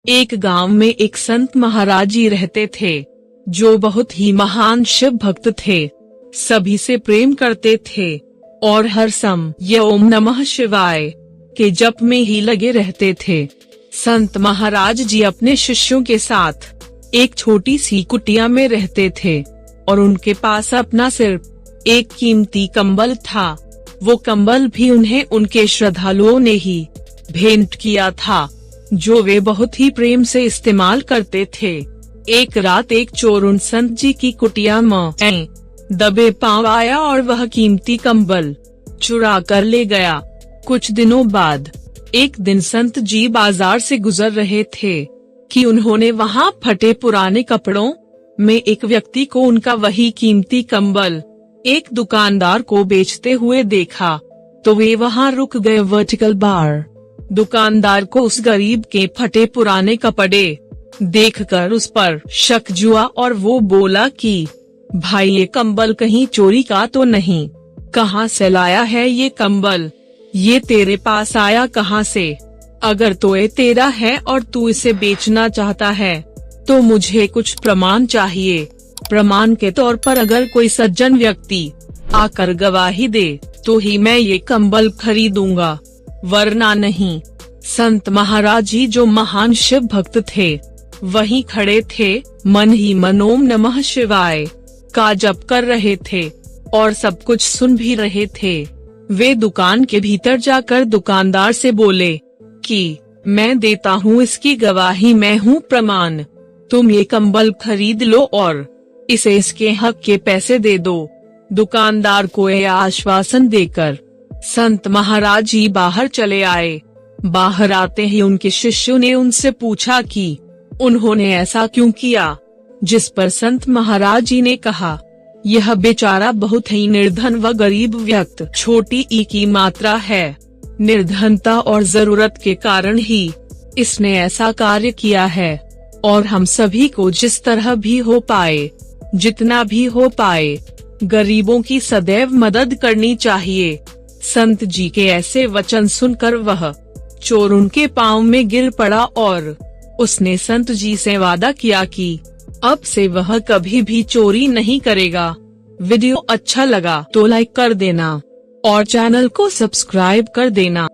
एक गांव में एक संत महाराज जी रहते थे, जो बहुत ही महान शिव भक्त थे। सभी से प्रेम करते थे और हर समय ओम नमः शिवाय के जप में ही लगे रहते थे। संत महाराज जी अपने शिष्यों के साथ एक छोटी सी कुटिया में रहते थे और उनके पास अपना सिर्फ एक कीमती कंबल था। वो कंबल भी उन्हें उनके श्रद्धालुओं ने ही भेंट किया था, जो वे बहुत ही प्रेम से इस्तेमाल करते थे। एक रात एक चोर उन संत जी की कुटिया में दबे पांव आया और वह कीमती कंबल चुरा कर ले गया। कुछ दिनों बाद एक दिन संत जी बाजार से गुजर रहे थे कि उन्होंने वहां फटे पुराने कपड़ों में एक व्यक्ति को उनका वही कीमती कंबल एक दुकानदार को बेचते हुए देखा, तो वे वहां रुक गए। वर्टिकल बार दुकानदार को उस गरीब के फटे पुराने कपड़े देखकर उस पर शक जुआ और वो बोला कि भाई, ये कंबल कहीं चोरी का तो नहीं? कहाँ से लाया है ये कंबल? ये तेरे पास आया कहाँ से? अगर तो ये तेरा है और तू इसे बेचना चाहता है तो मुझे कुछ प्रमाण चाहिए। प्रमाण के तौर पर अगर कोई सज्जन व्यक्ति आकर गवाही दे तो ही मैं ये कंबल खरीदूंगा, वरना नहीं। संत महाराज जी, जो महान शिव भक्त थे, वहीं खड़े थे, मन ही मन ओम नमः शिवाय का जप कर रहे थे और सब कुछ सुन भी रहे थे। वे दुकान के भीतर जाकर दुकानदार से बोले कि मैं देता हूँ इसकी गवाही, मैं हूँ प्रमाण। तुम ये कंबल खरीद लो और इसे इसके हक के पैसे दे दो। दुकानदार को यह आश्वासन देकर संत महाराज जी बाहर चले आए। बाहर आते ही उनके शिष्यों ने उनसे पूछा कि उन्होंने ऐसा क्यों किया, जिस पर संत महाराज जी ने कहा, यह बेचारा बहुत ही निर्धन व गरीब व्यक्ति छोटी ई की मात्रा है। निर्धनता और जरूरत के कारण ही इसने ऐसा कार्य किया है और हम सभी को जिस तरह भी हो पाए, जितना भी हो पाए, गरीबों की सदैव मदद करनी चाहिए। संत जी के ऐसे वचन सुनकर वह चोर उनके पांव में गिर पड़ा और उसने संत जी से वादा किया कि अब से वह कभी भी चोरी नहीं करेगा। वीडियो अच्छा लगा तो लाइक कर देना और चैनल को सब्सक्राइब कर देना।